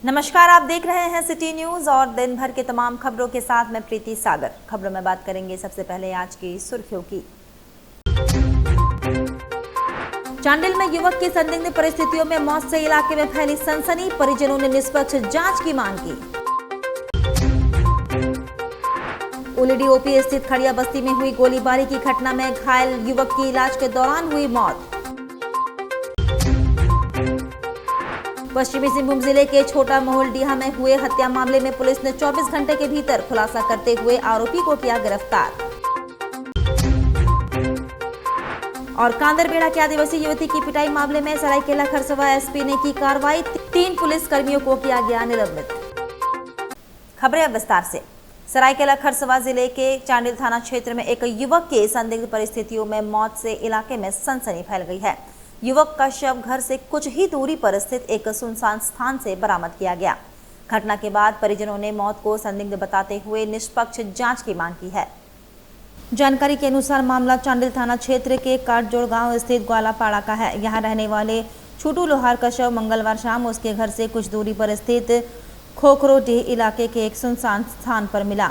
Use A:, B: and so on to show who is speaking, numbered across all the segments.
A: नमस्कार, आप देख रहे हैं सिटी न्यूज और दिन भर के तमाम खबरों के साथ मैं प्रीति सागर। खबरों में बात करेंगे सबसे पहले आज की सुर्खियों की। चांडिल में युवक की संदिग्ध परिस्थितियों में मौत से इलाके में फैली सनसनी, परिजनों ने निष्पक्ष जांच की मांग की। उलिडी ओपी स्थित खड़िया बस्ती में हुई गोलीबारी की घटना में घायल युवक की इलाज के दौरान हुई मौत। पश्चिमी सिंहभूम जिले के छोटा मोहलडीहा में हुए हत्या मामले में पुलिस ने 24 घंटे के भीतर खुलासा करते हुए आरोपी को किया गिरफ्तार। और कांदरबेड़ा के आदिवासी युवती की पिटाई मामले में सरायकेला खरसवा एसपी ने की कार्रवाई, 3 पुलिस कर्मियों को किया गया निलंबित। खबरें अब विस्तार से। सरायकेला खरसवा जिले के चांडिल थाना क्षेत्र में एक युवक के संदिग्ध परिस्थितियों में मौत से इलाके में सनसनी फैल गई है। युवक का शव घर से कुछ ही दूरी पर स्थित एक सुनसान स्थान से बरामद किया गया। घटना के बाद परिजनों ने मौत को संदिग्ध बताते हुए निष्पक्ष जांच की मांग की है। जानकारी के अनुसार मामला चांडिल थाना क्षेत्र के काटजोड़ गांव स्थित ग्वालापाड़ा का है। यहां रहने वाले छोटू लोहार का शव मंगलवार शाम उसके घर से कुछ दूरी पर स्थित खोखरोडीह इलाके के एक सुनसान स्थान पर मिला।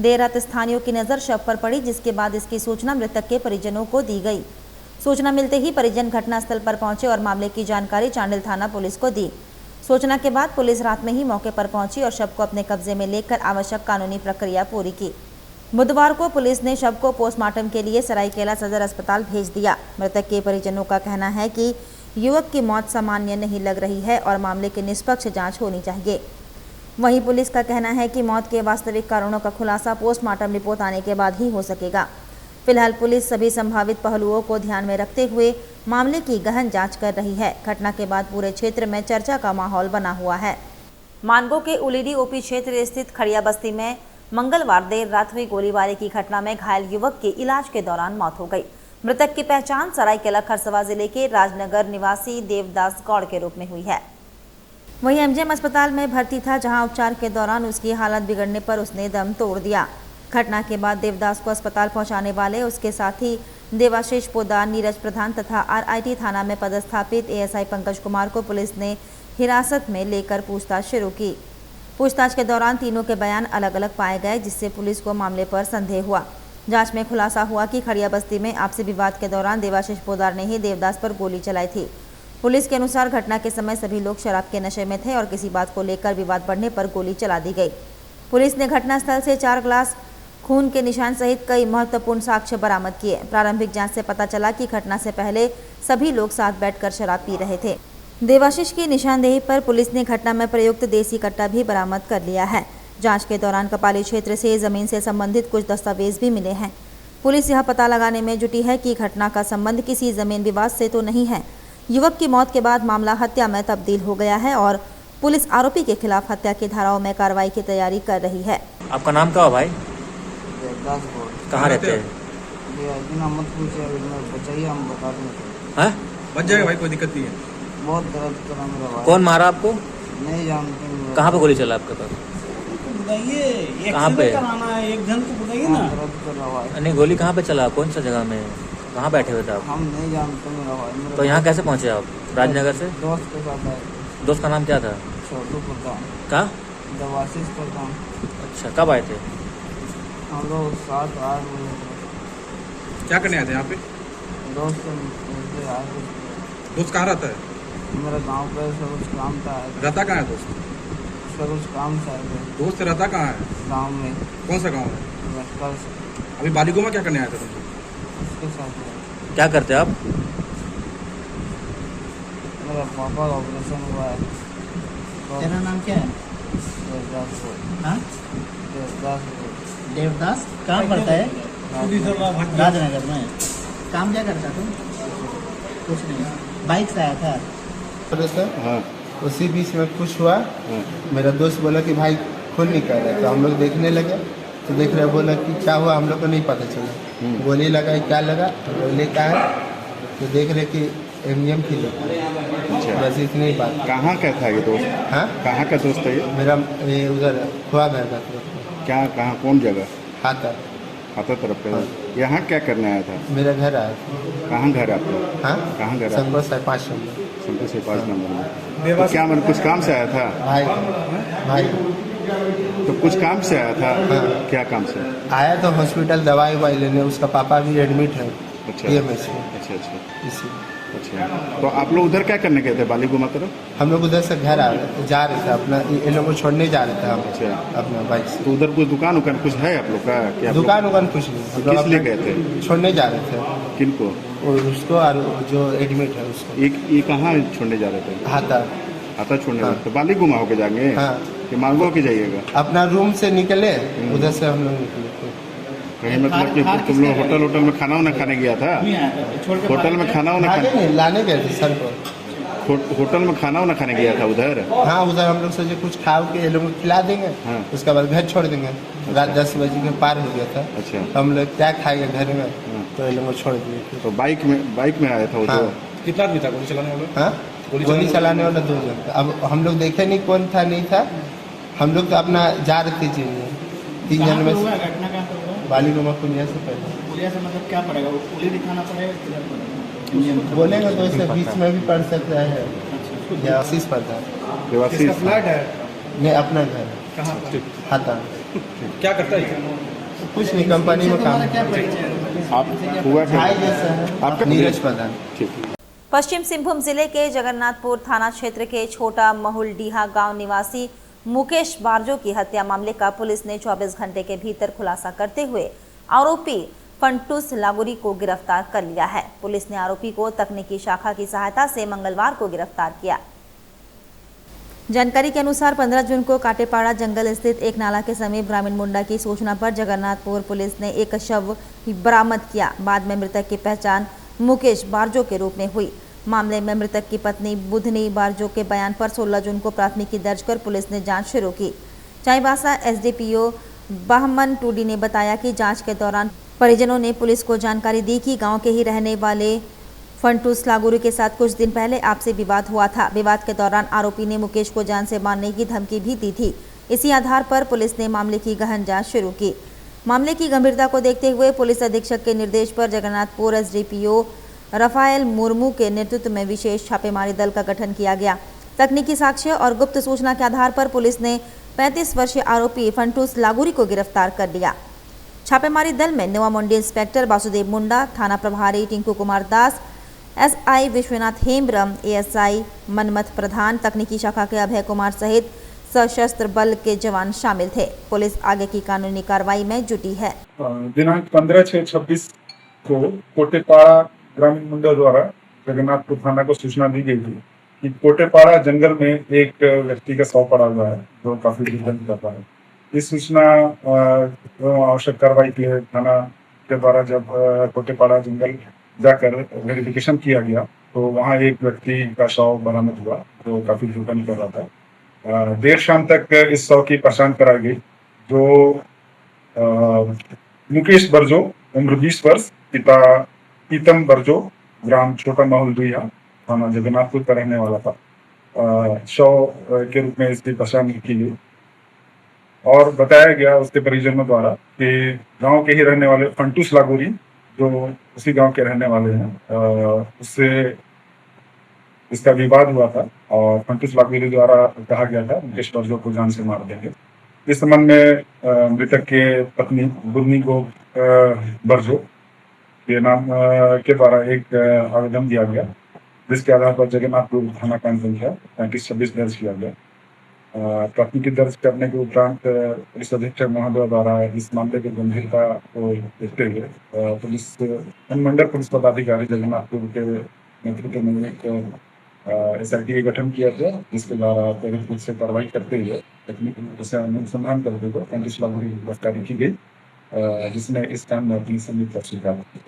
A: देर रात स्थानीयों की नजर शव पर पड़ी, जिसके बाद इसकी सूचना मृतक के परिजनों को दी गई। सूचना मिलते ही परिजन घटनास्थल पर पहुंचे और मामले की जानकारी चांडिल थाना पुलिस को दी। सूचना के बाद पुलिस रात में ही मौके पर पहुंची और शव को अपने कब्जे में लेकर आवश्यक कानूनी प्रक्रिया पूरी की। बुधवार को पुलिस ने शव को पोस्टमार्टम के लिए सरायकेला सदर अस्पताल भेज दिया। मृतक के परिजनों का कहना है कि युवक की मौत सामान्य नहीं लग रही है और मामले की निष्पक्ष जाँच होनी चाहिए। वहीं पुलिस का कहना है कि मौत के वास्तविक कारणों का खुलासा पोस्टमार्टम रिपोर्ट आने के बाद ही हो सकेगा। फिलहाल पुलिस सभी संभावित पहलुओं को ध्यान में रखते हुए मामले की गहन जांच कर रही है। घटना के बाद पूरे क्षेत्र में चर्चा का माहौल बना हुआ है। मानगो के उलिडी ओपी क्षेत्र स्थित खड़िया बस्ती में मंगलवार देर रात हुई गोलीबारी की घटना में घायल युवक की इलाज के दौरान मौत हो गई। मृतक की पहचान सरायकेला खरसवा जिले के राजनगर निवासी देवदास गौड़ के रूप में हुई है। वहीं एमजीएम अस्पताल में भर्ती था, जहां उपचार के दौरान उसकी हालत बिगड़ने पर उसने दम तोड़ दिया। घटना के बाद देवदास को अस्पताल पहुंचाने वाले उसके साथी देवाशीष पोदार, नीरज प्रधान तथा आरआईटी थाना में पदस्थापित एएसआई पंकज कुमार को पुलिस ने हिरासत में लेकर पूछताछ शुरू की। पूछताछ के दौरान तीनों के बयान अलग अलग पाए गए, जिससे पुलिस को मामले पर संदेह हुआ। जांच में खुलासा हुआ कि खड़िया बस्ती में आपसी विवाद के दौरान देवाशीष पोदार ने ही देवदास पर गोली चलाई थी। पुलिस के अनुसार घटना के समय सभी लोग शराब के नशे में थे और किसी बात को लेकर विवाद बढ़ने पर गोली चला दी गई। पुलिस ने घटनास्थल से 4 ग्लास खून के निशान सहित कई महत्वपूर्ण साक्ष्य बरामद किए। प्रारंभिक जांच से पता चला कि घटना से पहले सभी लोग साथ बैठकर शराब पी रहे थे। देवाशीष की निशानदेही पर पुलिस ने घटना में प्रयुक्त देसी कट्टा भी बरामद कर लिया है। जांच के दौरान कपाली क्षेत्र से जमीन से संबंधित कुछ दस्तावेज भी मिले हैं। पुलिस यह पता लगाने में जुटी है कि घटना का संबंध किसी जमीन विवाद से तो नहीं है। युवक की मौत के बाद मामला हत्या में तब्दील हो गया है और पुलिस आरोपी के खिलाफ हत्या की धाराओं में कार्रवाई की तैयारी कर रही है।
B: आपका नाम क्या है भाई? कहाँ रहते हैं?
C: मत पूछिए, बचाइए, हम बता देंगे।
B: हैं?
D: बच जाएगा भाई, कोई दिक्कत नहीं है।
C: बहुत दर्द करा मेरा भाई।
B: कौन मारा आपको?
C: नहीं जानते।
B: कहाँ पे गोली चला आपके पास?
E: बताइए,
B: कहाँ पे?
E: कराना है एक जन को बताइए ना।
C: दर्द कर रहा भाई।
B: नहीं, गोली कहाँ पे चला? कौन सा जगह में? कहाँ बैठे हुए थे आप?
C: हम नहीं जानते मेरा भाई।
B: तो यहाँ कैसे पहुँचे आप? राजनगर से?
C: दोस्त के साथ आए।
B: दोस्त का नाम क्या था?
C: छोटू प्रधान।
B: का?
C: देवाशीष प्रधान।
B: अच्छा, कब आए थे?
C: हम लोग 7-8 बजे
D: क्या करने आए थे यहाँ पे?
C: दोस्त से मिलते आए थे।
D: दोस्त कहाँ रहता है?
C: मेरा गांव पे सब कुछ काम था।
D: रहता कहाँ है दोस्त?
C: सब कुछ काम था।
D: दोस्त रहता कहाँ है?
C: गाँव में।
D: कौन सा गाँव है?
C: लश्कर से।
D: अभी बालिगो में क्या करने आए थे तुम?
C: उसके साथ
B: क्या करते आप?
C: मेरा पापा का ऑपरेशन हुआ है। तो
E: तेरा नाम क्या है?
C: देवदास को।
E: हाँ?
C: देवदास को।
E: देवदास। कहाँ पढ़ता है? राजनगर में। काम क्या करता तुम? कुछ नहीं, बाइक से आया था।
F: हाँ, उसी बीच में कुछ हुआ। मेरा दोस्त बोला कि भाई खून निकल रहा है, तो हम लोग देखने लगे तो देख रहे, बोला कि क्या हुआ, हम लोग को नहीं पता चला। गोली लगा, क्या लगा, गोली का है, तो देख रहे कि एमजीएम की
G: अच्छा,
F: बस इतनी बात।
G: कहाँ का था ये दोस्त?
F: हाँ,
G: कहाँ का दोस्त है ये?
F: मेरा ये उधर हुआ घर का।
G: क्या, कहाँ, कौन जगह?
F: खाता
G: हाथा तरफ पे। यहाँ क्या करने आया था?
F: मेरा घर आया था।
G: कहाँ घर आपका?
F: हाँ,
G: कहाँ घर?
F: संगो से 5 नंबर।
G: सेंटर से 5 नंबर में। तो क्या मतलब कुछ काम से आया था?
F: भाई
G: तो कुछ काम से आया था?
F: हाँ।
G: क्या काम से?
F: आया तो हॉस्पिटल दवाई ववाई लेने, उसका पापा भी एडमिट है
G: अच्छा
F: PMS में।
G: अच्छा
F: इसी
G: अच्छा। तो आप लोग उधर क्या करने गए थे बालीगुमा तरफ?
F: हम लोग उधर से घर जा रहे थे, अपना ये लोग को छोड़ने जा रहे थे हम
G: अच्छा।
F: अपना बाइक से।
G: तो उधर कुछ दुकान उकान कुछ है आप लोग का? क्या
F: दुकान उकान कुछ नहीं, हम लोग
G: किस लिए
F: अपना
G: गए थे?
F: छोड़ने जा रहे थे
G: किनको?
F: और उसको और जो एडमिट है उसको।
G: ये कहाँ छोड़ने जा रहे थे?
F: हाथा
G: छोड़ने
F: हाँ।
G: तो बालीगुमा होके जाएंगे
F: हाँ।
G: कि मालवा होके जाइएगा?
F: अपना रूम से निकले, उधर से हम लोग निकले।
G: कहीं मतलब कि तुम लोग होटल में खाना वाना खाने गया था? होटल में खाना वाना
F: आगे नहीं लाने गए थे सर को।
G: होटल में खाना वाना खाने गया था उधर?
F: हाँ, उधर हम लोग सोचे कुछ खाओ के ये लोग को खिला देंगे।
G: हाँ।
F: उसके बाद घर छोड़ देंगे। रात 10 बजे के पार हो गया था।
G: अच्छा।
F: हम लोग क्या खाएंगे घर में,
G: हाँ।
F: तो ये लोग को छोड़ दिए।
G: तो बाइक में आया था वो?
F: हाँ।
G: जो
D: कितना आदमी था गोली चलाने वाला?
F: हाँ, गोली चलाने वाला 2 जन था। अब हम लोग देखे नहीं कौन था नहीं था, हम लोग तो अपना जा रहे थे चीन में। 3 जन में
E: घटना कहाँ पर हुआ?
F: बालीगुमा पुलिया से पहले।
E: पुलिया से मतलब क्या पड़ेगा? वो पुलिया दिखाना पड़ेगा किधर पड़ेगा?
F: बोलेंगे तो इससे बीच में भी पड़ सकता है या आशीष पड़ता है।
G: देवाशीष
D: फ्लैट है
F: नहीं, अपना घर
D: कहाँ पर?
F: हाथा।
D: क्या करता है?
F: कुछ नहीं, कंपनी में काम।
E: क्या परिचय है?
G: आप हुआ क्या?
F: भाई जैसा है
G: आपका
F: नीरज प्रधान।
G: ठीक।
A: पश्चिम सिंहभूम जिले के जगन्नाथपुर थाना क्षेत्र के छोटा महुलडीहा गांव निवासी मुकेश बारजो की हत्या मामले का पुलिस ने 24 घंटे के भीतर खुलासा करते हुए आरोपी फंटूस लागुरी को गिरफ्तार कर लिया है। पुलिस ने आरोपी को तकनीकी शाखा की सहायता से मंगलवार को गिरफ्तार किया। जानकारी के अनुसार 15 जून को काटेपाड़ा जंगल स्थित एक नाला के समीप ग्रामीण मुंडा की सूचना पर जगन्नाथपुर पुलिस ने एक शव बरामद किया। बाद में मृतक की पहचान मुकेश बारजो के रूप में हुई। मामले में मृतक की पत्नी बुधनी बारजो के बयान पर 16 जून को प्राथमिकी दर्ज कर पुलिस ने जांच शुरू की। चाईबासा SDPO बहमन टूडी ने बताया कि जांच के दौरान परिजनों ने पुलिस को जानकारी दी कि गांव के ही रहने वाले फंटूस लागुरी के साथ कुछ दिन पहले आपसी विवाद हुआ था। विवाद के दौरान आरोपी ने मुकेश को जान से मारने की धमकी भी दी थी। इसी आधार पर पुलिस ने मामले की गहन जांच शुरू की। मामले की गंभीरता को देखते हुए पुलिस अधीक्षक के निर्देश पर जगन्नाथपुर SDPO रफाएल मुर्मू के नेतृत्व में विशेष छापेमारी दल का गठन किया गया। तकनीकी साक्ष्य और गुप्त सूचना के आधार पर पुलिस ने 35 वर्षीय आरोपी फंटूस लागुरी को गिरफ्तार कर लिया। छापेमारी दल में नवा मंडी इंस्पेक्टर वासुदेव मुंडा, थाना प्रभारी टिंकू कुमार दास, SI विश्वनाथ हेम्ब्रम, ASI मनमथ प्रधान, तकनीकी शाखा के अभय कुमार सहित सशस्त्र बल के जवान शामिल थे। पुलिस आगे की कानूनी कार्रवाई में जुटी है।
H: दिनांक 15/6/26 को कोटेपाड़ा ग्रामीण मुंडा द्वारा जगन्नाथपुर थाना को सूचना दी गई थी कि कोटेपाड़ा जंगल में एक व्यक्ति का शव पड़ा हुआ है जो काफी दुर्गंध कर रहा है। इस सूचना आवश्यक कार्रवाई के लिए थाना के द्वारा जब कोटेपाड़ा जंगल जाकर वेरिफिकेशन किया गया तो वहाँ एक व्यक्ति का शव बरामद हुआ जो काफी दुर्गंध कर रहा था। देर शाम तक इस शव की पहचान कराई गई जो मुकेश बरजो उम्र 20 वर्ष, पिता पीतम बरजो, ग्राम छोटा महुलडीहा, थाना जगन्नाथपुर का रहने वाला था। शव के रूप में इसकी पहचान की गई और बताया गया उसके परिजनों द्वारा कि गांव के ही रहने वाले फंटूस लागुरी जो उसी गांव के रहने वाले हैं, उससे इसका विवाद हुआ था और फंटूस लागुरी द्वारा कहा गया था मुकेश बरजो को जान से मार देंगे। इस संबंध में मृतक के पत्नी बुधनी को बरजो के नाम के द्वारा एक आवेदन दिया गया जिसके आधार पर जगन्नाथपुर थाना कांड संख्या 3526 दर्ज किया गया। प्राथमिकी दर्ज करने के उपरांत पुलिस अधीक्षक महोदय द्वारा इस मामले की गंभीरता को देखते हुए पुलिस अनुमंडल पुलिस पदाधिकारी जगन्नाथपुर के नेतृत्व में एक SIT का गठन किया गया जिसके द्वारा त्वरित रूप से कार्रवाई करते हुए तकनीकी से अनुसंधान करते हुए फंटूस लागुरी की गिरफ्तारी की गई जिसने इस काम में अपनी संयुक्त स्वीकार की।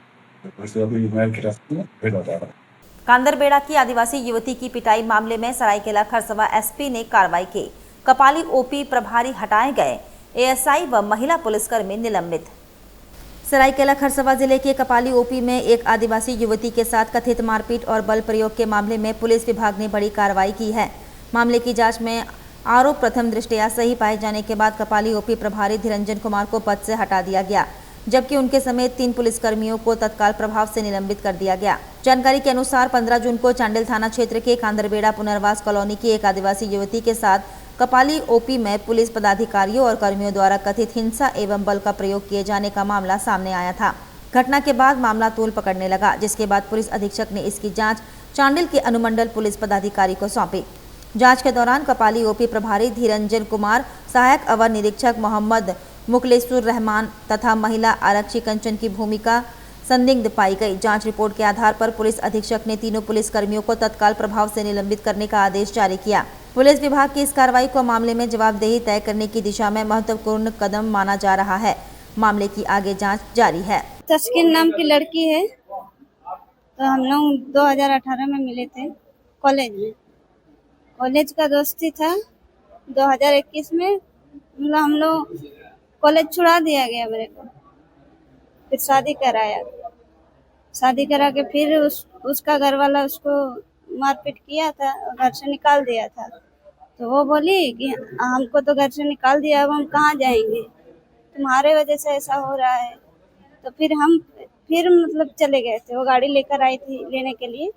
H: इसे अभी न्यायिक हिरासत में भेजा जा रहा है।
A: कांदरबेड़ा की आदिवासी युवती की पिटाई मामले में सरायकेला खरसवा SP ने कार्रवाई की। कपाली OP प्रभारी हटाए गए, ASI व महिला पुलिसकर्मी निलंबित। सरायकेला खरसवा जिले के कपाली OP में एक आदिवासी युवती के साथ कथित मारपीट और बल प्रयोग के मामले में पुलिस विभाग ने बड़ी कार्रवाई की है। मामले की जांच में आरोप प्रथम दृष्टया सही पाए जाने के बाद कपाली OP प्रभारी धीरंजन कुमार को पद से हटा दिया गया। जबकि उनके समेत 3 पुलिसकर्मियों को तत्काल प्रभाव से निलंबित कर दिया गया। जानकारी के अनुसार 15 जून को चांडिल थाना क्षेत्र के कांदरबेड़ा पुनर्वास कॉलोनी की एक आदिवासी युवती के साथ कपाली ओपी में पुलिस पदाधिकारियों और कर्मियों द्वारा कथित हिंसा एवं बल का प्रयोग किए जाने का मामला सामने आया था। घटना के बाद मामला तूल पकड़ने लगा, जिसके बाद पुलिस अधीक्षक ने इसकी जांच चांडिल के अनुमंडल पुलिस पदाधिकारी को सौंपी। जांच के दौरान कपाली ओपी प्रभारी धीरंजन कुमार, सहायक अवर निरीक्षक मोहम्मद मुखलेसुर रहमान तथा महिला आरक्षी कंचन की भूमिका संदिग्ध पाई गई। जांच रिपोर्ट के आधार पर पुलिस अधीक्षक ने तीनों पुलिस कर्मियों को तत्काल प्रभाव से निलंबित करने का आदेश जारी किया। पुलिस विभाग की इस कार्रवाई को मामले में जवाबदेही तय करने की दिशा में महत्वपूर्ण कदम माना जा रहा है। मामले की आगे जांच जारी है।
I: तस्किन नाम की लड़की है, तो हम लोग 2018 में मिले थे कॉलेज में। कॉलेज का दोस्ती था। 2021 में मतलब हम लोग कॉलेज छुड़ा दिया गया मेरे को, फिर शादी कराया। शादी करा के फिर उसका घर वाला उसको मारपीट किया था, घर से निकाल दिया था। तो वो बोली कि हमको तो घर से निकाल दिया, अब हम कहाँ जाएंगे, तुम्हारे वजह से ऐसा हो रहा है। तो फिर हम मतलब चले गए थे, वो गाड़ी लेकर आई थी लेने के लिए,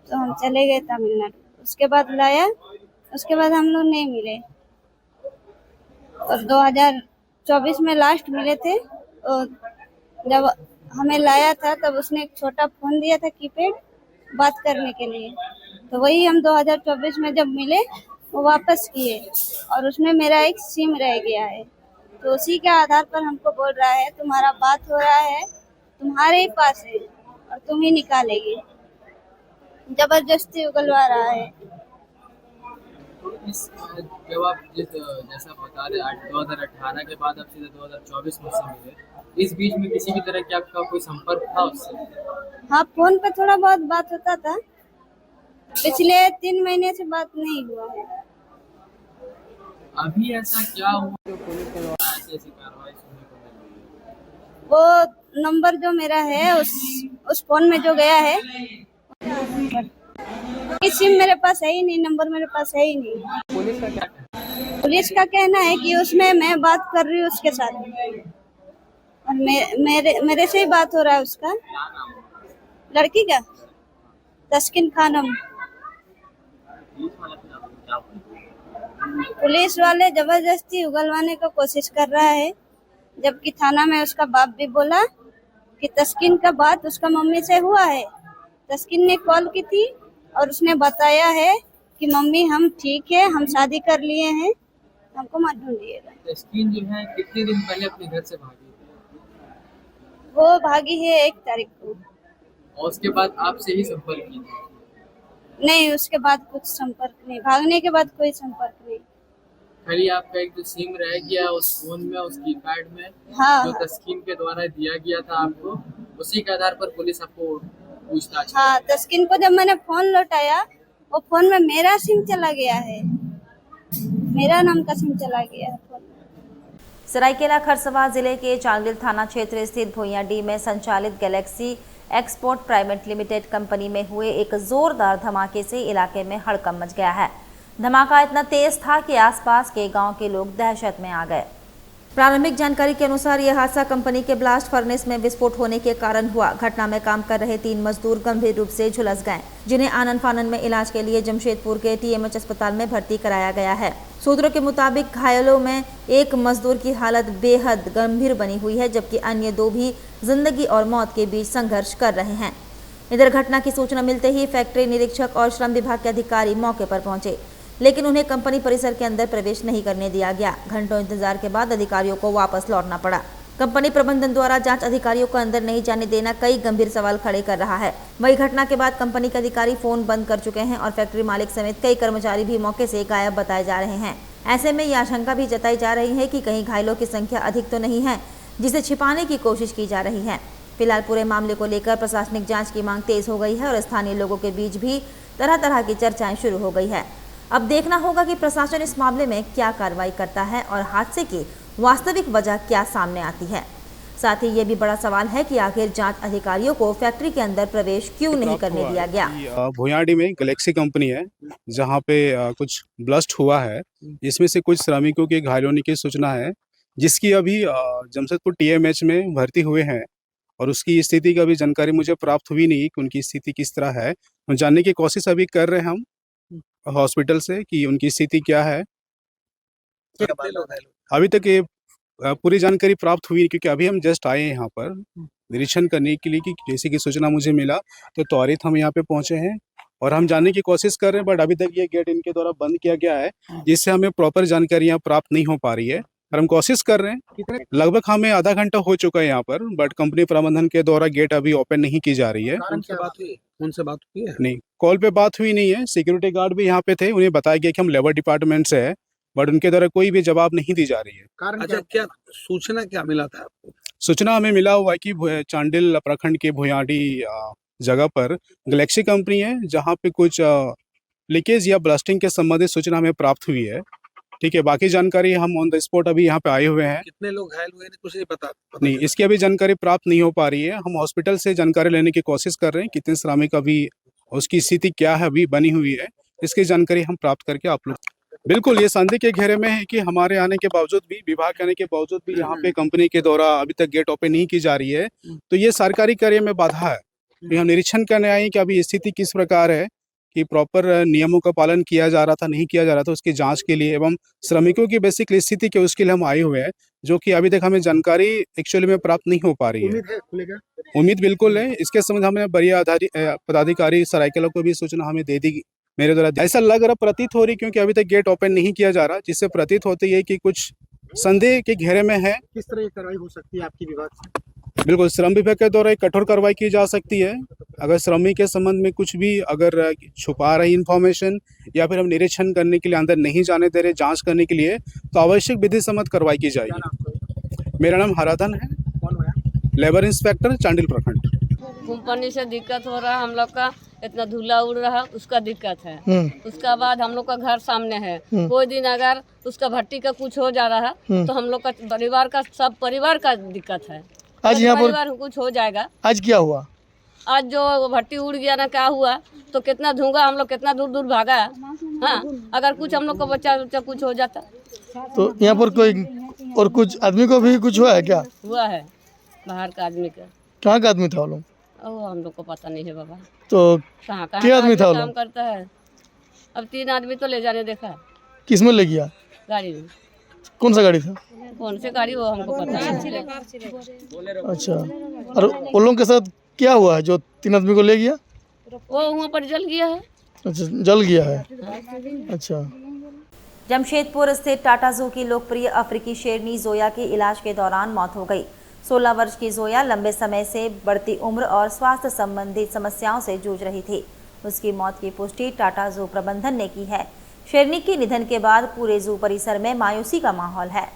I: तो हम चले गए तमिलनाडु। उसके बाद लाया, उसके बाद हम लोग नहीं मिले और 2024 में लास्ट मिले थे। और जब हमें लाया था तब उसने एक छोटा फोन दिया था कीपैड बात करने के लिए, तो वही हम 2024 में जब मिले वो वापस किए और उसमें मेरा एक सिम रह गया है। तो उसी के आधार पर हमको बोल रहा है तुम्हारा बात हो रहा है, तुम्हारे ही पास है और तुम ही निकालेगी, जबरदस्ती उगलवा रहा है।
B: जब आप जैसा बता रहे 2018 के बाद अब सीधे 2024 में से मिले, इस बीच में किसी भी तरह की आपका कोई संपर्क था उससे?
I: हाँ, फोन पे थोड़ा बहुत बात होता था, पिछले 3 महीने से बात नहीं हुआ है।
B: अभी ऐसा क्या हुआ जो पुलिस के द्वारा ऐसी कार्रवाई सुनने को मिल रही है?
I: वो नंबर जो मेरा है उस फोन में जो गया है, सिम मेरे पास है ही नहीं, नंबर मेरे पास है ही नहीं।
B: पुलिस का क्या कहना है?
I: पुलिस का कहना है कि उसमें मैं बात कर रही हूँ उसके साथ और मेरे से ही बात हो रहा है उसका।
B: क्या नाम है?
I: लड़की का तस्किन खानम। पुलिस वाले जबरदस्ती उगलवाने की कोशिश कर रहा है, जबकि थाना में उसका बाप भी बोला कि तस्किन का बात उसका मम्मी से हुआ है। तस्किन ने कॉल की थी और उसने बताया है कि मम्मी हम ठीक है, हम शादी कर लिए हैं, हमको मत ढूंढिएगा।
B: तस्किन जो है कितने दिन पहले अपने घर से भागी थी?
I: वो भागी है 1 तारीख को।
B: और उसके बाद आपसे ही संपर्क किया?
I: नहीं, उसके बाद कुछ संपर्क नहीं, भागने के बाद कोई संपर्क नहीं।
B: खाली आपका एक जो सिम रह गया उस फोन में, उस कीपैड में,
I: हाँ,
B: जो तस्किन के द्वारा दिया गया था आपको, उसी के आधार पर पुलिस आपको पूछताछ?
I: हाँ, तस्किन को जब मैंने फोन लौटाया वो फोन में मेरा सिम चला गया है, मेरा नाम का सिम चला गया है फोन में।
A: सरायकेला खरसवा जिले के चांडिल थाना क्षेत्र स्थित भोइयाडी में संचालित Galaxy export private limited company में हुए एक जोरदार धमाके से इलाके में हड़कंप मच गया है। धमाका इतना तेज था कि आसपास के गांव के लोग दहशत में आ गए। प्रारंभिक जानकारी के अनुसार यह हादसा कंपनी के ब्लास्ट फर्नेस में विस्फोट होने के कारण हुआ। घटना में काम कर रहे 3 मजदूर गंभीर रूप से झुलस गए, जिन्हें आनन फानन में इलाज के लिए जमशेदपुर के TMH अस्पताल में भर्ती कराया गया है। सूत्रों के मुताबिक घायलों में एक मजदूर की हालत बेहद गंभीर बनी हुई है, जबकि अन्य 2 भी जिंदगी और मौत के बीच संघर्ष कर रहे हैं। इधर घटना की सूचना मिलते ही फैक्ट्री निरीक्षक और श्रम विभाग के अधिकारी मौके पर पहुंचे, लेकिन उन्हें कंपनी परिसर के अंदर प्रवेश नहीं करने दिया गया। घंटों इंतजार के बाद अधिकारियों को वापस लौटना पड़ा। कंपनी प्रबंधन द्वारा जांच अधिकारियों को अंदर नहीं जाने देना कई गंभीर सवाल खड़े कर रहा है। वही घटना के बाद कंपनी के अधिकारी फोन बंद कर चुके हैं और फैक्ट्री मालिक समेत कई कर्मचारी भी मौके से गायब बताए जा रहे हैं। ऐसे में ये आशंका भी जताई जा रही है कि कहीं घायलों की संख्या अधिक तो नहीं है, जिसे छिपाने की कोशिश की जा रही है। फिलहाल पूरे मामले को लेकर प्रशासनिक जाँच की मांग तेज हो गई है और स्थानीय लोगों के बीच भी तरह तरह की चर्चाएं शुरू हो गई है। अब देखना होगा कि प्रशासन इस मामले में क्या कार्रवाई करता है और हादसे की वास्तविक वजह क्या सामने आती है। साथ ही ये भी बड़ा सवाल है कि आखिर जांच अधिकारियों को फैक्ट्री के अंदर प्रवेश क्यों नहीं करने दिया गया।
J: भोइयाडी में गैलेक्सी कंपनी है जहां पे कुछ ब्लास्ट हुआ है। इसमें से कुछ श्रमिकों के घायल होने की सूचना है, जिसकी अभी जमशेदपुर TMH में भर्ती हुए हैं और उसकी स्थिति का भी जानकारी मुझे प्राप्त हुई नहीं कि उनकी स्थिति किस तरह है। हम जानने की कोशिश अभी कर रहे हैं हम हॉस्पिटल से कि उनकी स्थिति क्या है। अभी तक ये पूरी जानकारी प्राप्त हुई नहीं, क्योंकि अभी हम जस्ट आए हैं यहाँ पर निरीक्षण करने के लिए कि जैसे कि सूचना मुझे मिला तो त्वरित हम यहाँ पे पहुँचे हैं और हम जानने की कोशिश कर रहे हैं, बट अभी तक ये गेट इनके द्वारा बंद किया गया है, जिससे हमें प्रॉपर जानकारियाँ प्राप्त नहीं हो पा रही है। और हम कोशिश कर रहे हैं, लगभग हमें आधा घंटा हो चुका है यहाँ पर, बट कंपनी प्रबंधन के द्वारा गेट अभी ओपन नहीं की जा रही है।
D: उनसे बात हुई है?
J: नहीं, कॉल पे बात हुई नहीं है। सिक्योरिटी गार्ड भी यहाँ पे थे, उन्हें बताया गया कि हम लेबर डिपार्टमेंट से है, बट उनके द्वारा कोई भी जवाब नहीं दी जा रही है।
D: अच्छा, क्या सूचना क्या मिला था आपको?
J: सूचना हमें मिला हुआ है कि चांडिल प्रखंड के भुयाडी जगह पर गैलेक्सी कंपनी है, जहाँ पे कुछ लीकेज या ब्लास्टिंग के संबंधित सूचना हमें प्राप्त हुई है। ठीक है, बाकी जानकारी हम ऑन द स्पॉट अभी यहाँ पे आए हुए हैं।
D: कितने लोग घायल हुए हैं कुछ नहीं पता?
J: नहीं, इसकी अभी जानकारी प्राप्त नहीं हो पा रही है। हम हॉस्पिटल से जानकारी लेने की कोशिश कर रहे हैं, कितने श्रमिक अभी उसकी स्थिति क्या है अभी बनी हुई है, इसकी जानकारी हम प्राप्त करके आप लोग। बिल्कुल, ये संदेह के घेरे में है कि हमारे आने के बावजूद भी, विभाग के आने के बावजूद भी यहाँ पे कंपनी के द्वारा अभी तक गेट ओपन नहीं की जा रही है, तो ये सरकारी कार्य में बाधा है। तो हम निरीक्षण करने आए कि अभी स्थिति किस प्रकार है, कि प्रॉपर नियमों का पालन किया जा रहा था नहीं किया जा रहा था, उसकी जांच के लिए एवं श्रमिकों की बेसिक स्थिति के उसके लिए हम आए हुए हैं, जो कि अभी तक हमें जानकारी एक्चुअली में प्राप्त नहीं हो पा रही है। उम्मीद बिल्कुल है। इसके संबंध हमें वरीय पदाधिकारी सरायकेला को भी सूचना हमें दे दी। मेरे द्वारा ऐसा लग रहा, प्रतीत हो रही, क्योंकि अभी तक गेट ओपन नहीं किया जा रहा, जिससे प्रतीत होती है कि कुछ संदेह के घेरे में है।
E: किस तरह की कार्रवाई हो सकती है आपकी विभाग से?
J: बिल्कुल, श्रम विभाग के द्वारा एक कठोर कार्रवाई की जा सकती है। अगर श्रमिक के संबंध में कुछ भी अगर छुपा रही इन्फॉर्मेशन या फिर हम निरीक्षण करने के लिए अंदर नहीं जाने दे रहे, जांच करने के लिए, तो आवश्यक विधि सम्मत कार्रवाई की जाएगी। मेरा नाम हराधन है, लेबर इंस्पेक्टर चांडिल प्रखंड।
K: कंपनी से दिक्कत हो रहा है, हम लोग का इतना धूला उड़ रहा है, उसका दिक्कत है। उसका बाद हम लोग का घर सामने है, कोई दिन अगर उसका भट्टी का कुछ हो जा रहा है तो हम लोग का परिवार का, सब परिवार का दिक्कत है। आज यहाँ परिवार को कुछ हो जाएगा।
E: आज क्या हुआ?
K: आज जो भट्टी उड़ गया ना, क्या हुआ तो कितना धुआं, हम लोग कितना दूर दूर भागा है। हाँ, अगर कुछ हम लोग को बच्चा कुछ हो जाता
E: तो यहाँ पर कोई और कुछ आदमी को भी कुछ हुआ है क्या?
K: हुआ है, बाहर का आदमी का।
E: कहाँ का आदमी था वो लोग?
K: वो हम लोग को पता नहीं है बाबा।
E: तो
K: कहाँ
E: क्या आदमी था वो
K: काम
E: लोग?
K: करता है। अब 3 आदमी तो ले जाने देखा।
E: किस में ले गया?
K: गाड़ी में।
E: कौन सा गाड़ी था?
K: कौन से गाड़ी वो हमको पता नहीं।
E: अच्छा, और वो लोगों के साथ क्या हुआ है जो 3 आदमी को ले गया?
K: वो वहाँ पर जल गया है।
E: अच्छा, जल गया है। अच्छा।
A: जमशेदपुर स्थित टाटा जू की लोकप्रिय अफ्रीकी शेरनी जोया की इलाज के दौरान मौत हो गई। 16 वर्ष की जोया लंबे समय से बढ़ती उम्र और स्वास्थ्य संबंधी समस्याओं से जूझ रही थी। उसकी मौत की पुष्टि टाटा जू प्रबंधन ने की है। शेरनी के निधन के बाद पूरे जू परिसर में मायूसी का माहौल है।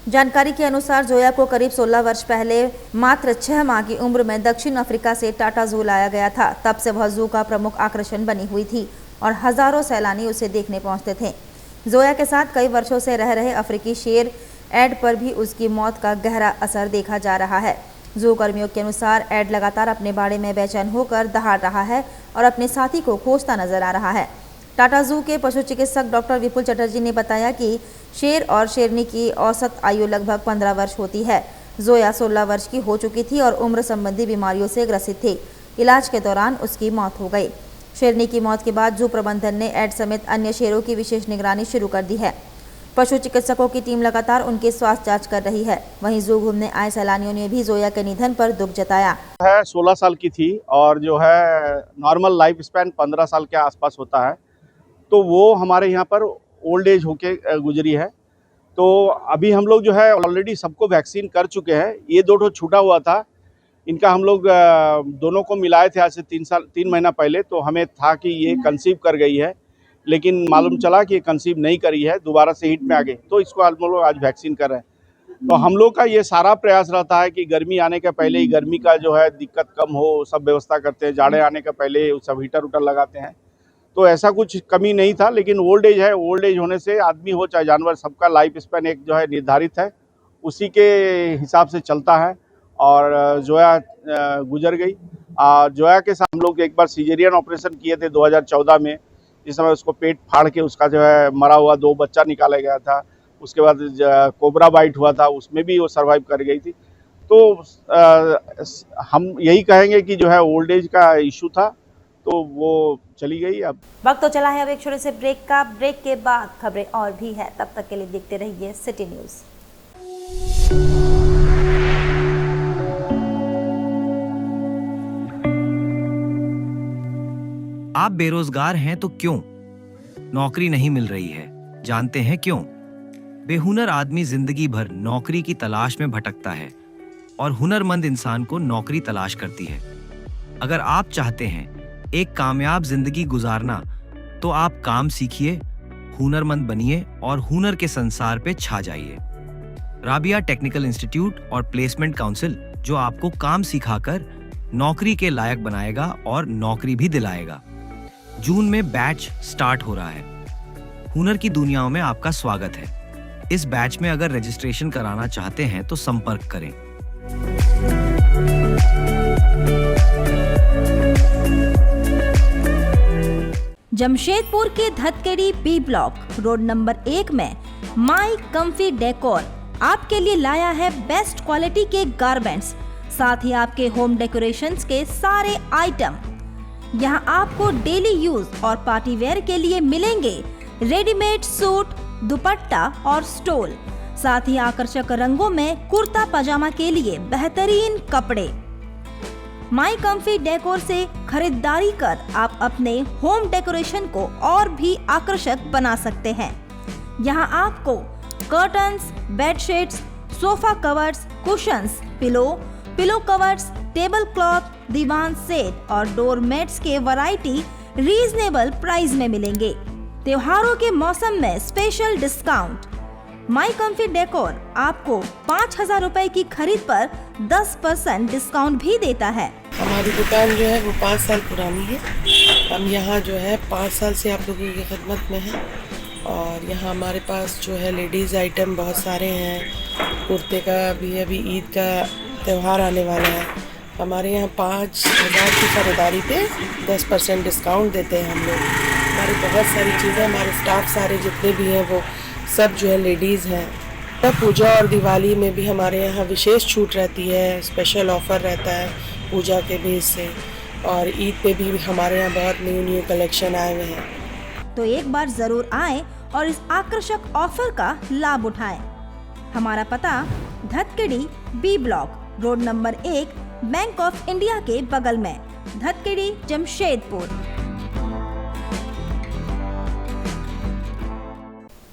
A: जानकारी के अनुसार जोया को करीब 16 वर्ष पहले मात्र 6 माह की उम्र में दक्षिण अफ्रीका से टाटा जू लाया गया था। तब से वह जू का प्रमुख आकर्षण बनी हुई थी और हजारों सैलानी उसे देखने पहुंचते थे। जोया के साथ कई वर्षों से रह रहे अफ्रीकी शेर एड पर भी उसकी मौत का गहरा असर देखा जा रहा है। जू कर्मियों के अनुसार एड लगातार अपने बाड़े में बेचैन होकर दहाड़ रहा है और अपने साथी को खोजता नजर आ रहा है। टाटा जू के पशु चिकित्सक डॉक्टर विपुल चटर्जी ने बताया कि शेर और शेरनी की औसत आयु लगभग 15 वर्ष होती है। जोया 16 वर्ष की हो चुकी थी और उम्र संबंधी बीमारियों से ग्रसित थी। इलाज के दौरान उसकी मौत हो गई। शेरनी की मौत के बाद जू प्रबंधन ने एड समेत अन्य शेरों की विशेष निगरानी शुरू कर दी है। पशु चिकित्सकों की टीम लगातार उनकी स्वास्थ्य जांच कर रही है। वहीं जू घूमने आए सैलानियों ने भी जोया के निधन पर दुख जताया
G: है। 16 साल की थी और जो है नॉर्मल लाइफ स्पैन 15 साल के आसपास होता है, तो वो हमारे यहाँ पर ओल्ड एज होके गुजरी है। तो अभी हम लोग जो है ऑलरेडी सबको वैक्सीन कर चुके हैं। ये 2 छूटा हुआ था, इनका हम लोग दोनों को मिलाए थे आज से 3 महीना पहले। तो हमें था कि ये कंसीव कर गई है, लेकिन मालूम चला कि ये कंसीव नहीं करी है, दोबारा से हिट में आ गई, तो इसको हम लोग आज वैक्सीन कर रहे हैं। तो हम लोग का ये सारा प्रयास रहता है कि गर्मी आने के पहले ही गर्मी का जो है दिक्कत कम हो, सब व्यवस्था करते हैं। जाड़े आने के पहले सब हीटर उटर लगाते हैं, तो ऐसा कुछ कमी नहीं था। लेकिन ओल्ड एज है, ओल्ड एज होने से आदमी हो चाहे जानवर, सबका लाइफ स्पैन एक जो है निर्धारित है, उसी के हिसाब से चलता है। और जोया गुजर गई। जोया के साथ हम लोग एक बार सीजेरियन ऑपरेशन किए थे 2014 में, जिस समय उसको पेट फाड़ के उसका जो है मरा हुआ 2 बच्चा निकाला गया था। उसके बाद कोबरा बाइट हुआ था, उसमें भी वो सर्वाइव कर गई थी। तो हम यही कहेंगे कि जो है ओल्ड एज का इशू था तो वो चली गई। अब
A: वक्त तो चला है अब एक छोटे से ब्रेक का। ब्रेक के बाद खबरें और भी है, तब तक के लिए देखते रहिए सिटी न्यूज।
L: आप बेरोजगार हैं तो क्यों? नौकरी नहीं मिल रही है, जानते हैं क्यों? बेहुनर आदमी जिंदगी भर नौकरी की तलाश में भटकता है और हुनरमंद इंसान को नौकरी तलाश करती है। अगर आप चाहते हैं एक कामयाब जिंदगी गुजारना तो आप काम सीखिए, हुनरमंद बनिए और हुनर के संसार पे छा जाइए। राबिया टेक्निकल इंस्टीट्यूट और प्लेसमेंट काउंसिल जो आपको काम सिखाकर नौकरी के लायक बनाएगा और नौकरी भी दिलाएगा। जून में बैच स्टार्ट हो रहा है। हुनर की दुनियाओं में आपका स्वागत है। इस बैच में अगर रजिस्ट्रेशन कराना चाहते हैं तो संपर्क करें।
A: जमशेदपुर के धतकेड़ी बी ब्लॉक रोड नंबर 1 में माई कम्फी डेकोर आपके लिए लाया है बेस्ट क्वालिटी के गारमेंट्स, साथ ही आपके होम डेकोरेशंस के सारे आइटम। यहाँ आपको डेली यूज और पार्टी वेयर के लिए मिलेंगे रेडीमेड सूट, दुपट्टा और स्टोल, साथ ही आकर्षक रंगों में कुर्ता पजामा के लिए बेहतरीन कपड़े। माई कम्फी डेकोर से खरीदारी कर आप अपने होम डेकोरेशन को और भी आकर्षक बना सकते हैं। यहाँ आपको curtains, bedsheets, sofa covers, cushions, pillow covers, table cloth, दीवान सेट और डोर मैट्स के वैरायटी रीजनेबल प्राइस में मिलेंगे। त्योहारों के मौसम में special discount. My Comfy Decor आपको 5,000 रुपए की खरीद पर 10% डिस्काउंट भी देता है।
M: हमारी दुकान जो है वो 5 साल पुरानी है। हम यहाँ जो है 5 साल से आप लोगों की खिदमत में हैं और यहाँ हमारे पास जो है लेडीज़ आइटम बहुत सारे हैं। कुर्ते का भी अभी ईद का त्यौहार आने वाला है, हमारे यहाँ 5,000 की खरीदारी पे 10% डिस्काउंट देते हैं हम लोग। हमारी बहुत सारी चीज़ें, हमारे स्टाफ सारे जितने भी हैं वो सब जो है लेडीज़ हैं। पूजा और दिवाली में भी हमारे यहाँ विशेष छूट रहती है, स्पेशल ऑफ़र रहता है पूजा के बेस से, और ईद पे भी हमारे यहाँ बहुत न्यू कलेक्शन आए हुए हैं।
A: तो एक बार जरूर आएं और इस आकर्षक ऑफर का लाभ उठाएं। हमारा पता Dhatkedi B block road number 1 Bank of India के बगल में, धतकेड़ी, जमशेदपुर।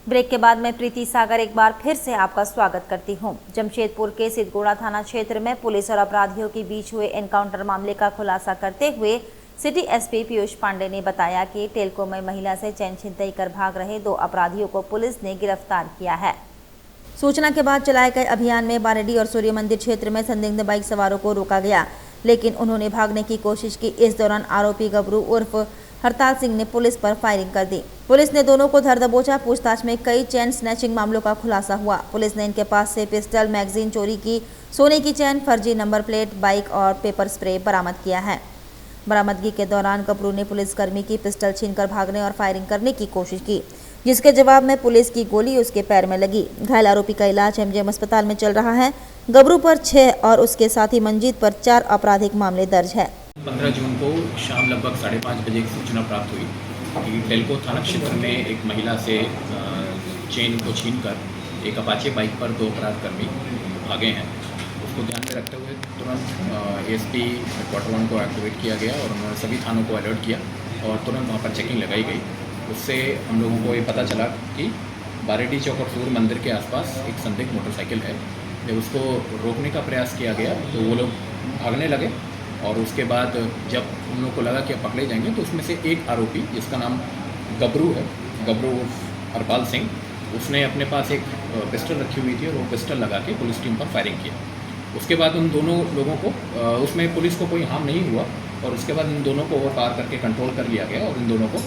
A: ब्रेक के बाद मैं प्रीति सागर एक बार फिर से आपका स्वागत करती हूं। जमशेदपुर के सिद्धगोड़ा थाना क्षेत्र में पुलिस और अपराधियों के बीच हुए एनकाउंटर मामले का खुलासा करते हुए सिटी एसपी पीयूष पांडे ने बताया कि टेलको में महिला से चैन छिनतई कर भाग रहे 2 अपराधियों को पुलिस ने गिरफ्तार किया है। सूचना के बाद चलाए गए अभियान में बारेडी और सूर्य मंदिर क्षेत्र में संदिग्ध बाइक सवारों को रोका गया, लेकिन उन्होंने भागने की कोशिश की। इस दौरान आरोपी गबरू उर्फ हरताल सिंह ने पुलिस पर फायरिंग कर दी। पुलिस ने दोनों को धर दबोचा। पूछताछ में कई चैन स्नैचिंग मामलों का खुलासा हुआ। पुलिस ने इनके पास से पिस्टल, मैगजीन चोरी की, सोने की चैन, फर्जी नंबर प्लेट, बाइक और पेपर स्प्रे बरामद किया है। बरामदगी के दौरान गबरू ने पुलिसकर्मी की पिस्टल छीनकर भागने और फायरिंग करने की कोशिश की, जिसके जवाब में पुलिस की गोली उसके पैर में लगी। घायल आरोपी का इलाज एमजीएम अस्पताल में चल रहा है। गबरू पर 6 और उसके साथी मंजीत पर 4 आपराधिक मामले दर्ज है।
N: 15 जून को शाम लगभग 5:30 बजे की सूचना प्राप्त हुई कि टेलको थाना क्षेत्र में एक महिला से चेन को छीनकर एक अपाचे बाइक पर 2 अपराधकर्मी भागे हैं। उसको ध्यान में रखते हुए तुरंत एसपी क्वार्टर 1 को एक्टिवेट किया गया और उन्होंने सभी थानों को अलर्ट किया और तुरंत वहाँ पर चेकिंग लगाई गई। उससे हम लोगों को ये पता चला कि बारेडी चौक और सूर्य मंदिर के आसपास एक संदिग्ध मोटरसाइकिल है। जब उसको रोकने का प्रयास किया गया तो वो लोग भागने लगे और उसके बाद जब हम लोग को लगा कि अब पकड़े जाएंगे तो उसमें से एक आरोपी जिसका नाम गबरू है, गबरू हरपाल सिंह, उसने अपने पास एक पिस्टल रखी हुई थी और वो पिस्टल लगा के पुलिस टीम पर फायरिंग किया। उसके बाद उन दोनों लोगों को उसमें पुलिस को कोई हार्म नहीं हुआ और उसके बाद इन दोनों को ओवरपावर करके कंट्रोल कर लिया गया और इन दोनों को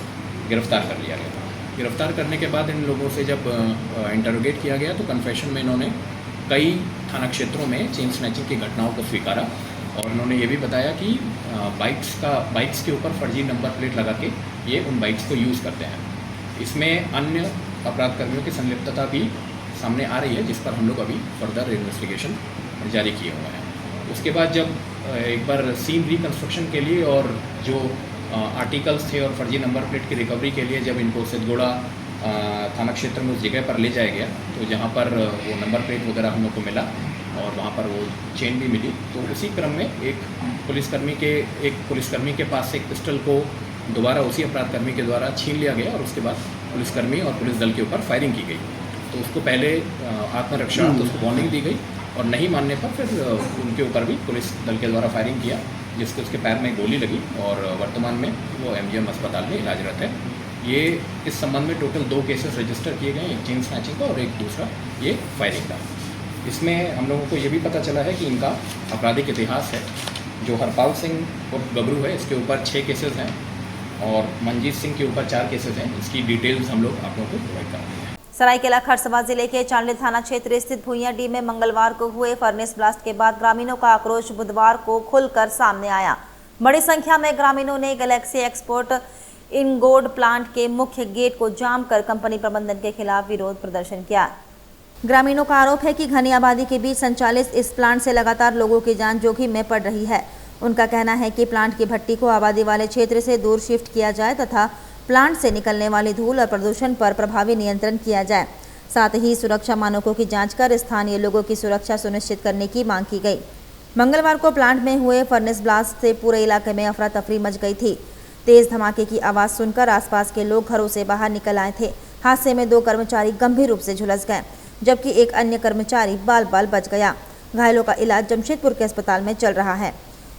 N: गिरफ्तार कर लिया गया। गिरफ्तार करने के बाद इन लोगों से जब इंटरोगेट किया गया तो कन्फेशन में इन्होंने कई थाना क्षेत्रों में चेन स्नैचिंग की घटनाओं को स्वीकारा और उन्होंने ये भी बताया कि बाइक्स के ऊपर फर्जी नंबर प्लेट लगा के ये उन बाइक्स को यूज़ करते हैं। इसमें अन्य अपराधकर्मियों की संलिप्तता भी सामने आ रही है, जिस पर हम लोग अभी फर्दर इन्वेस्टिगेशन जारी किए हुए हैं। उसके बाद जब एक बार सीन रिकन्स्ट्रक्शन के लिए और जो आर्टिकल्स थे और फर्जी नंबर प्लेट की रिकवरी के लिए जब इनको सिद्धगोड़ा थाना क्षेत्र में उस जगह पर ले जाया गया, तो जहाँ पर वो नंबर प्लेट वगैरह हम लोग को मिला और वहाँ पर वो चेन भी मिली, तो उसी क्रम में एक पुलिसकर्मी के पास से एक पिस्टल को दोबारा उसी अपराधकर्मी के द्वारा छीन लिया गया और उसके बाद पुलिसकर्मी और पुलिस दल के ऊपर फायरिंग की गई। तो उसको पहले आत्मरक्षा तो उसको वार्निंग दी गई और नहीं मानने पर फिर उनके ऊपर भी पुलिस दल के द्वारा फायरिंग किया, जिससे उसके पैर में गोली लगी और वर्तमान में वो MGM अस्पताल में इलाजरत है। ये इस संबंध में टोटल 2 केसेस रजिस्टर किए गए, एक चेन स्नैचिंग का और एक दूसरा ये फायरिंग का। इसमें हम लोगों को ये भी पता चला है कि इनका आपराधिक इतिहास है। जो हरपाल सिंह उर्फ गबरू है, इसके ऊपर 6 केसेस हैं और मनजीत सिंह के ऊपर 4 केसेस हैं। इसकी डिटेल्स हम लोग आप लोगों को प्रोवाइड करेंगे।
A: सरायकेला खरसवा जिले के चांडिल थाना क्षेत्र स्थित भुइयाडी में मंगलवार को हुए फर्नेस ब्लास्ट के बाद ग्रामीणों का आक्रोश बुधवार को खुलकर सामने आया। बड़ी संख्या में ग्रामीणों ने गैलेक्सी एक्सपोर्ट इनगोड प्लांट के मुख्य गेट को जाम कर कंपनी प्रबंधन के खिलाफ विरोध प्रदर्शन किया। ग्रामीणों का आरोप है कि घनी आबादी के बीच संचालित इस प्लांट से लगातार लोगों की जान जोखिम में पड़ रही है। उनका कहना है कि प्लांट की भट्टी को आबादी वाले क्षेत्र से दूर शिफ्ट किया जाए तथा प्लांट से निकलने वाली धूल और प्रदूषण पर प्रभावी नियंत्रण किया जाए। साथ ही सुरक्षा मानकों की जांच कर स्थानीय लोगों की सुरक्षा सुनिश्चित करने की मांग की गई। मंगलवार को प्लांट में हुए फर्नेस ब्लास्ट से पूरे इलाके में अफरा तफरी मच गई थी। तेज धमाके की आवाज़ सुनकर आसपास के लोग घरों से बाहर निकल आए थे। हादसे में 2 कर्मचारी गंभीर रूप से झुलस गए, जबकि एक अन्य कर्मचारी बाल बाल बच गया। घायलों का इलाज जमशेदपुर के अस्पताल में चल रहा है।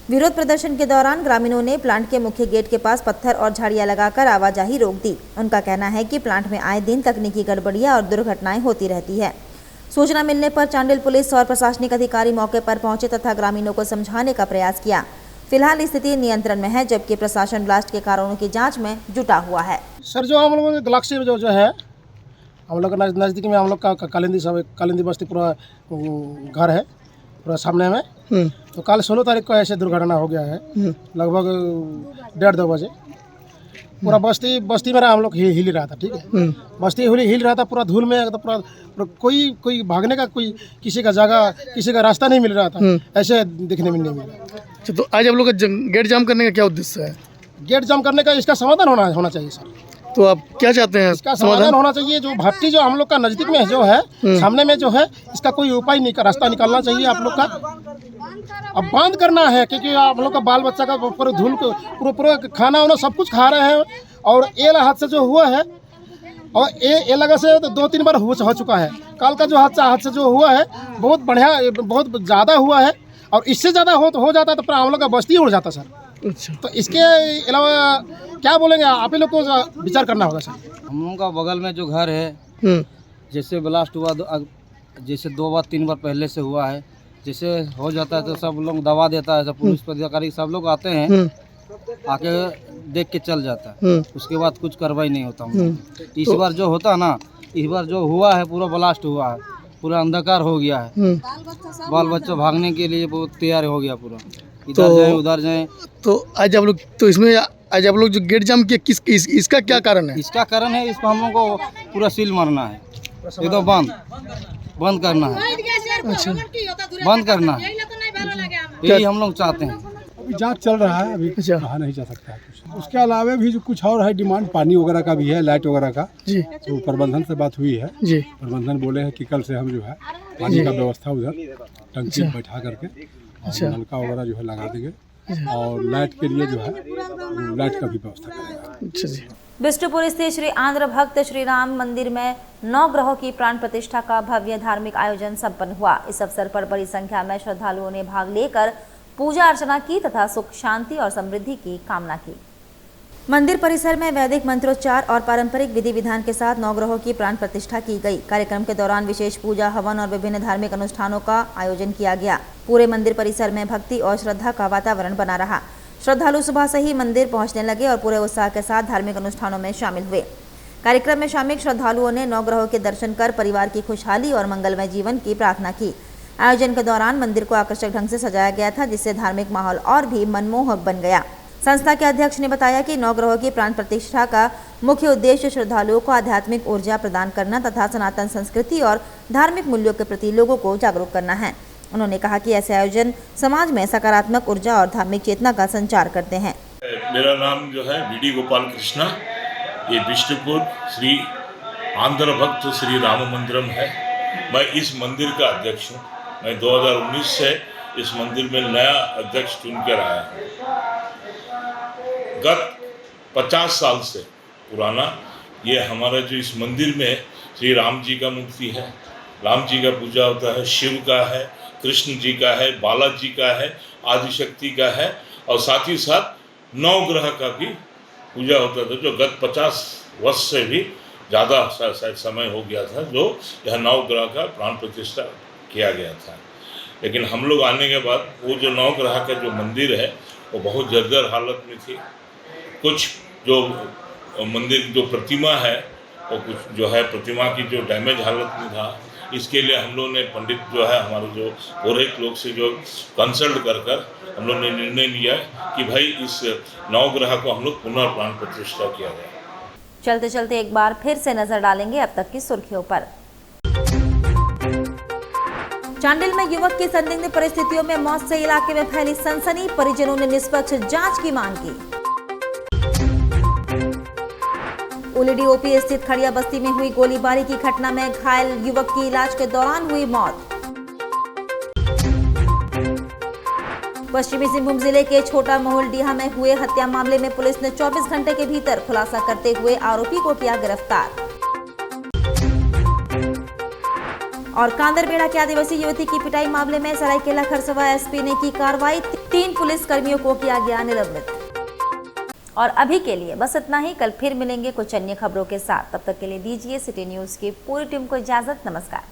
A: विरोध प्रदर्शन के दौरान ग्रामीणों ने प्लांट के मुख्य गेट के पास पत्थर और झाड़ियां लगाकर आवाजाही रोक दी। उनका कहना है कि प्लांट में आए दिन तकनीकी गड़बड़ियां और दुर्घटनाएं होती रहती है। सूचना मिलने पर चांडिल पुलिस और प्रशासनिक अधिकारी मौके पर पहुंचे तथा ग्रामीणों को समझाने का प्रयास किया। फिलहाल स्थिति नियंत्रण में है, जबकि प्रशासन ब्लास्ट के कारणों की जांच में जुटा हुआ है।
O: सर, जो हम लोग गैलेक्सी जो है हम लोग नज़दीक में हम लोग का कालिंदी बस्ती पूरा घर है, पूरा सामने में। तो कल 16 तारीख को ऐसे दुर्घटना हो गया है, लगभग 1:30-2 बजे। पूरा बस्ती में हम लोग हिल रहा था, ठीक है। बस्ती हिल रहा था, पूरा धूल में, तो पूरा कोई भागने का, कोई किसी का जगह, किसी का रास्ता नहीं मिल रहा था। ऐसे दिखने में नहीं मिल रहा।
P: तो आज आप लोग का गेट जाम करने का क्या उद्देश्य है?
O: गेट जाम करने का इसका समाधान होना चाहिए सर।
P: तो आप क्या चाहते हैं?
O: इसका समाधान होना चाहिए। जो भट्टी जो हम लोग का नज़दीक में जो है, सामने में जो है, इसका कोई उपाय रास्ता निकालना चाहिए आप लोग का। अब बंद करना है, क्योंकि आप लोग का बाल बच्चा का पूरा धूल पूरा खाना वाना सब कुछ खा रहे हैं। और ये हादसा जो हुआ है, और ये लगा से तो 2-3 बार हो चुका है। कल का जो हादसा जो हुआ है बहुत बढ़िया, बहुत ज़्यादा हुआ है। और इससे ज़्यादा हो जाता तो हम लोग का बस्ती उड़ जाता सर।
P: अच्छा,
O: तो इसके अलावा क्या बोलेंगे, आप ही लोग को विचार करना होगा सर।
C: हम लोगों का बगल में जो घर है, जैसे ब्लास्ट हुआ, जैसे 2 बार 3 बार पहले से हुआ है। जैसे हो जाता है तो सब लोग दवा देता है, सब पुलिस अधिकारी सब लोग आते हैं, आके देख के चल जाता है। उसके बाद कुछ कार्रवाई नहीं होता। इस बार जो होता ना, इस बार जो हुआ है पूरा ब्लास्ट हुआ है, पूरा अंधकार हो गया है। बाल बच्चा भागने के लिए बहुत तैयार हो गया, पूरा इधर जाए उधर जाए।
P: तो आज आप लोग, तो इसमें आज आप लोग जो गेट जाम किया, इसका क्या कारण है?
C: इसका कारण है, इसको हम लोग को पूरा सील मारना है, एकदम बंद करना है।
P: अच्छा,
C: बंद करना है, यही हम लोग चाहते हैं।
O: अभी जांच चल रहा है, अभी कहा नहीं जा सकता है कुछ। उसके अलावा भी जो कुछ और है डिमांड, पानी वगैरह का भी है, लाइट वगैरह का
P: जी।
O: तो प्रबंधन से बात हुई है
P: जी।
O: प्रबंधन बोले हैं कि कल से हम जो है पानी का व्यवस्था उधर टंकी बैठा करके नलका वगैरह जो है लगा देंगे, और लाइट के लिए जो है लाइट का भी व्यवस्था करेंगे।
P: अच्छा जी।
A: बिष्टुपुर स्थित श्री आंध्र भक्त श्री राम मंदिर में 9 ग्रहों की प्राण प्रतिष्ठा का भव्य धार्मिक आयोजन संपन्न हुआ। इस अवसर पर बड़ी संख्या में श्रद्धालुओं ने भाग लेकर पूजा अर्चना की तथा सुख शांति और समृद्धि की कामना की। मंदिर परिसर में वैदिक मंत्रोच्चार और पारंपरिक विधि विधान के साथ 9 ग्रहों की प्राण प्रतिष्ठा की गई। कार्यक्रम के दौरान विशेष पूजा, हवन और विभिन्न धार्मिक अनुष्ठानों का आयोजन किया गया। पूरे मंदिर परिसर में भक्ति और श्रद्धा का वातावरण बना रहा। श्रद्धालु सुबह से ही मंदिर पहुंचने लगे और पूरे उत्साह के साथ धार्मिक अनुष्ठानों में शामिल हुए। कार्यक्रम में शामिल श्रद्धालुओं ने 9 ग्रहों के दर्शन कर परिवार की खुशहाली और मंगलमय जीवन की प्रार्थना की। आयोजन के दौरान मंदिर को आकर्षक ढंग से सजाया गया था, जिससे धार्मिक माहौल और भी मनमोहक बन गया। संस्था के अध्यक्ष ने बताया कि 9 ग्रहों की प्राण प्रतिष्ठा का मुख्य उद्देश्य श्रद्धालुओं को आध्यात्मिक ऊर्जा प्रदान करना तथा सनातन संस्कृति और धार्मिक मूल्यों के प्रति लोगों को जागरूक करना है। उन्होंने कहा कि ऐसे आयोजन समाज में सकारात्मक ऊर्जा और धार्मिक चेतना का संचार करते हैं।
Q: मेरा नाम जो है बीडी गोपाल कृष्णा, ये विष्णुपुर श्री आंध्र भक्त श्री राम मंदिरम है। मैं इस मंदिर का अध्यक्ष हूँ। मैं 2019 से इस मंदिर में नया अध्यक्ष चुनकर आया हूँ। गत 50 साल से पुराना ये हमारा जो इस मंदिर में श्री राम जी का मूर्ति है, राम जी का पूजा होता है, शिव का है, कृष्ण जी का है, बालाजी का है, आदिशक्ति का है और साथ ही साथ नवग्रह का भी पूजा होता था, जो गत 50 वर्ष से भी ज़्यादा समय हो गया था, जो यह नवग्रह का प्राण प्रतिष्ठा किया गया था। लेकिन हम लोग आने के बाद वो जो नवग्रह का जो मंदिर है वो बहुत जर्जर हालत में थी। कुछ जो मंदिर जो प्रतिमा है वो कुछ जो है प्रतिमा की जो डैमेज हालत में था। इसके लिए हम लोग ने पंडित जो है हमारे जो पुरोहित लोग से जो कंसल्ट कर हम लोग ने निर्णय लिया कि भाई इस नवग्रह को हम लोग पुनः प्राण प्रतिष्ठा किया जाए।
A: चलते चलते एक बार फिर से नजर डालेंगे अब तक की सुर्खियों पर। चांडिल में युवक की संदिग्ध परिस्थितियों में मौत से इलाके में फैली सनसनी, परिजनों ने निष्पक्ष जांच की मांग की। उलिडी ओपी स्थित खड़िया बस्ती में हुई गोलीबारी की घटना में घायल युवक की इलाज के दौरान हुई मौत। पश्चिमी सिंहभूम जिले के छोटा महुलडीहा में हुए हत्या मामले में पुलिस ने 24 घंटे के भीतर खुलासा करते हुए आरोपी को किया गिरफ्तार। और कांदरबेड़ा के आदिवासी युवती की पिटाई मामले में सरायकेला खरसवा एसपी ने की कार्रवाई, 3 पुलिस कर्मियों को किया गया निलंबित। और अभी के लिए बस इतना ही। कल फिर मिलेंगे कुछ अन्य खबरों के साथ। तब तक के लिए दीजिए सिटी न्यूज की पूरी टीम को इजाजत। नमस्कार।